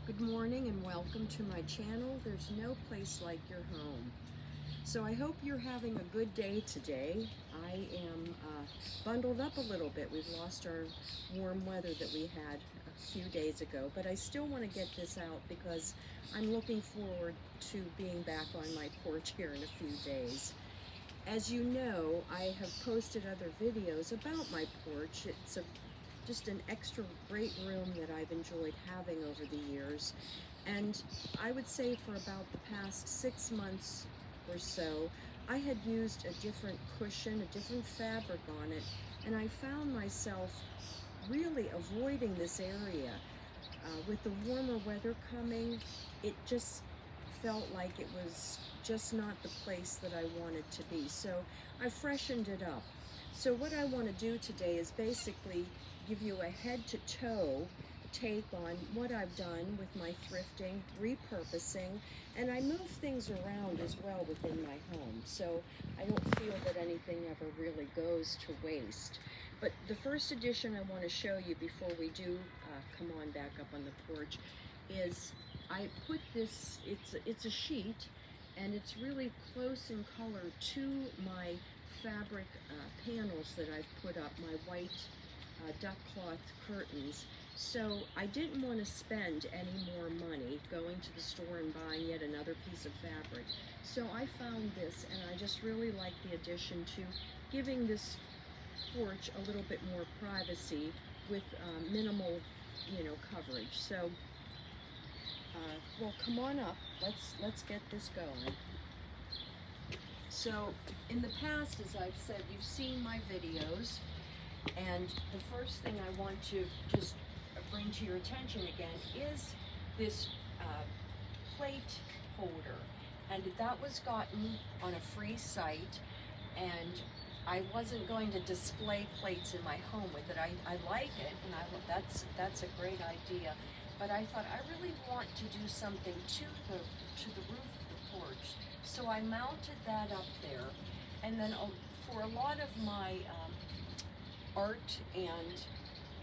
Good morning and welcome to my channel. There's no place like your home. So I hope you're having a good day today. I am bundled up a little bit. We've lost our warm weather that we had a few days ago, but I still want to get this out because I'm looking forward to being back on my porch here in a few days. As you know, I have posted other videos about my porch. It's just an extra great room that I've enjoyed having over the years. And I would say for about the past 6 months or so, I had used a different cushion, a different fabric on it, and I found myself really avoiding this area. With the warmer weather coming, it just felt like it was just not the place that I wanted to be. So I freshened it up. So what I want to do today is basically give you a head to toe take on what I've done with my thrifting, repurposing, and I move things around as well within my home. So I don't feel that anything ever really goes to waste. But the first addition I want to show you before we do come on back up on the porch is I put this, it's a sheet, and it's really close in color to my fabric panels that I've put up, my white duck cloth curtains. So I didn't want to spend any more money going to the store and buying yet another piece of fabric. So I found this, and I just really like the addition to giving this porch a little bit more privacy with minimal, coverage. So, well, come on up. Let's get this going. So, in the past, as I've said, you've seen my videos, and the first thing I want to just bring to your attention again is this plate holder, and that was gotten on a free site, and I wasn't going to display plates in my home with it. I like it, and that's a great idea, but I thought I really want to do something to the roof of the porch, so I mounted that up there, and then for a lot of my art and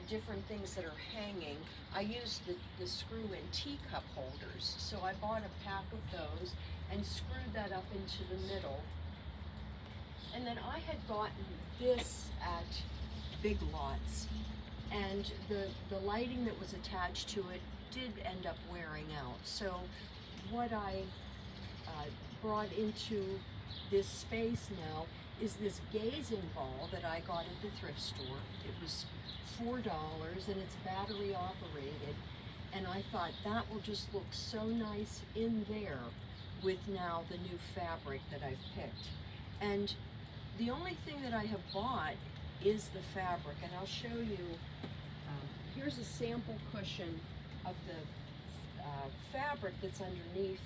different things that are hanging, I use the screw-in teacup holders. So I bought a pack of those and screwed that up into the middle. And then I had gotten this at Big Lots, and the lighting that was attached to it did end up wearing out. So what I brought into this space now is this gazing ball that I got at the thrift store. It was $4 and it's battery operated, and I thought that will just look so nice in there with now the new fabric that I've picked. And the only thing that I have bought is the fabric, and I'll show you. Here's a sample cushion of the fabric that's underneath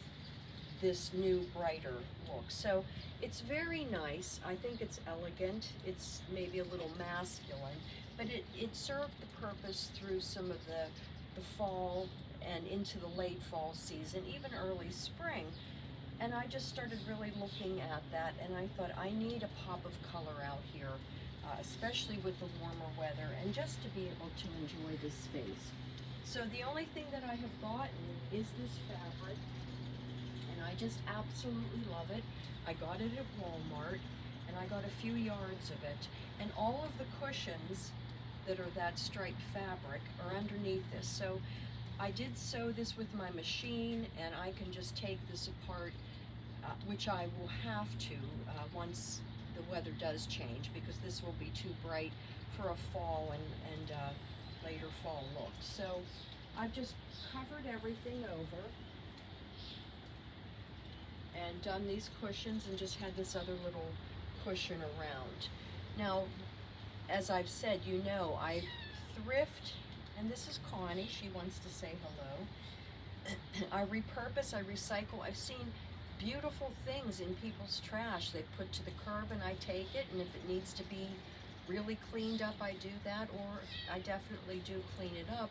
this new brighter look. So it's very nice. I think it's elegant. It's maybe a little masculine, but it served the purpose through some of the fall and into the late fall season, even early spring. And I just started really looking at that, and I thought I need a pop of color out here, especially with the warmer weather, and just to be able to enjoy this space. So the only thing that I have gotten is this fabric, and I just absolutely love it. I got it at Walmart, and I got a few yards of it, and all of the cushions that are that striped fabric are underneath this. So I did sew this with my machine, and I can just take this apart, which I will have to once the weather does change, because this will be too bright for a fall and later fall look. So I've just covered everything over and done these cushions, and just had this other little cushion around. Now, as I've said, I thrift, and this is Connie, she wants to say hello. I repurpose, I recycle. I've seen beautiful things in people's trash they put to the curb, and I take it, and if it needs to be really cleaned up, I do that, or I definitely do clean it up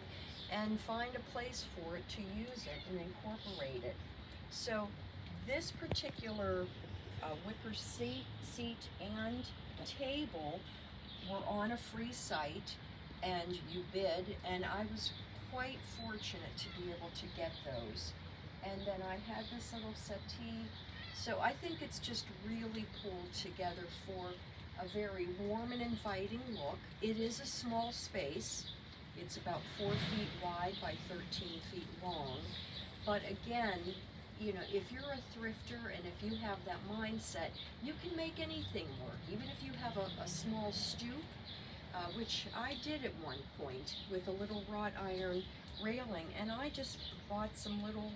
and find a place for it to use it and incorporate it. So this particular wicker seat and table were on a free site, and you bid, and I was quite fortunate to be able to get those. And then I had this little settee. So I think it's just really pulled together for a very warm and inviting look. It is a small space. It's about 4 feet wide by 13 feet long. But again, you know, if you're a thrifter and if you have that mindset, you can make anything work. Even if you have a small stoop, which I did at one point with a little wrought iron railing, and I just bought some little,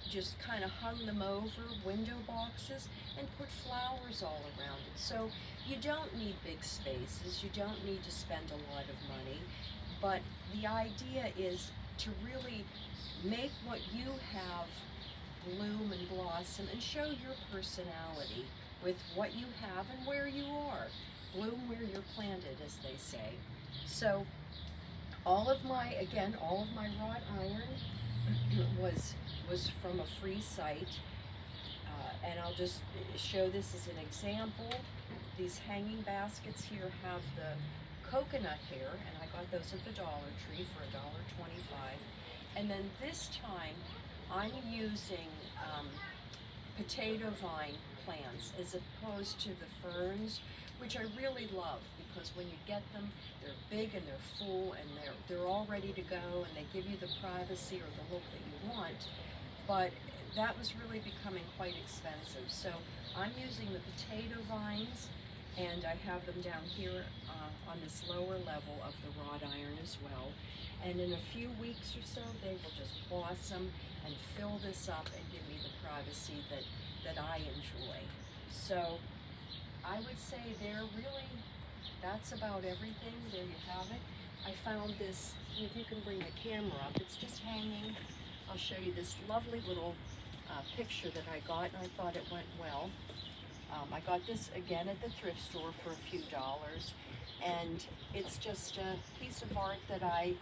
just kind of hung them over window boxes and put flowers all around it. So you don't need big spaces, you don't need to spend a lot of money, but the idea is to really make what you have bloom and blossom and show your personality with what you have and where you are. Bloom where you're planted, as they say. So all of my wrought iron was from a free site, and I'll just show this as an example. These hanging baskets here have the coconut hair, and I got those at the Dollar Tree for $1.25. And then this time I'm using potato vine plants as opposed to the ferns, which I really love, because when you get them, they're big and they're full and they're all ready to go, and they give you the privacy or the look that you want. But that was really becoming quite expensive. So I'm using the potato vines, and I have them down here on this lower level of the wrought iron as well. And in a few weeks or so, they will just blossom and fill this up and give me the privacy that I enjoy. So I would say that's about everything. There you have it. I found this, if you can bring the camera up, it's just hanging. I'll show you this lovely little picture that I got, and I thought it went well. I got this again at the thrift store for a few dollars, and it's just a piece of art that I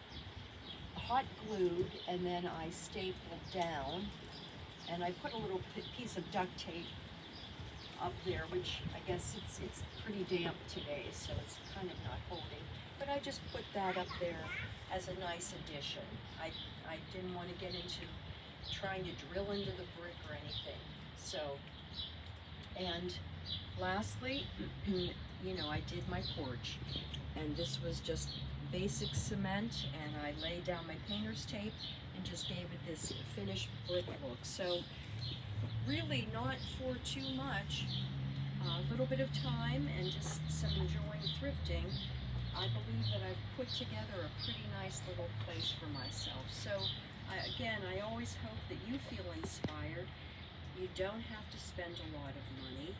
hot glued and then I stapled down, and I put a little piece of duct tape up there, which I guess it's pretty damp today, so it's kind of not holding, but I just put that up there as a nice addition. I didn't want to get into trying to drill into the brick or anything. So, and lastly, you know, I did my porch, and this was just basic cement, and I laid down my painter's tape and just gave it this finished brick look. So really not for too much, a little bit of time and just some enjoying thrifting. I believe that I've put together a pretty nice little place for myself. So again, I always hope that you feel inspired. You don't have to spend a lot of money.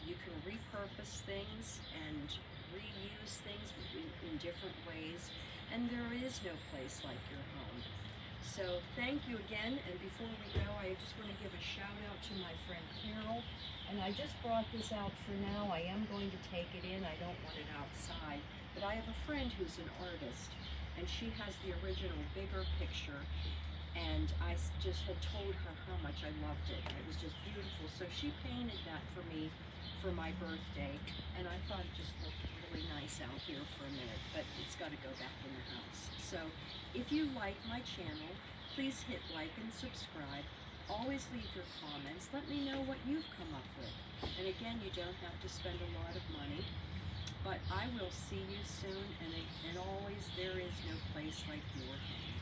You can repurpose things and reuse things in different ways, and there is no place like your home. So thank you again, and before we go, I just want to give a shout out to my friend Carol, and I just brought this out for now. I am going to take it in. I don't want it outside, but I have a friend who's an artist, and she has the original bigger picture, and I just had told her how much I loved it, and it was just beautiful. So she painted that for me for my birthday, and I thought it just looked really nice out here for a minute, but it's got to go back in the house. So if you like my channel, please hit like and subscribe. Always leave your comments. Let me know what you've come up with. And again, you don't have to spend a lot of money, but I will see you soon, and always, there is no place like your home.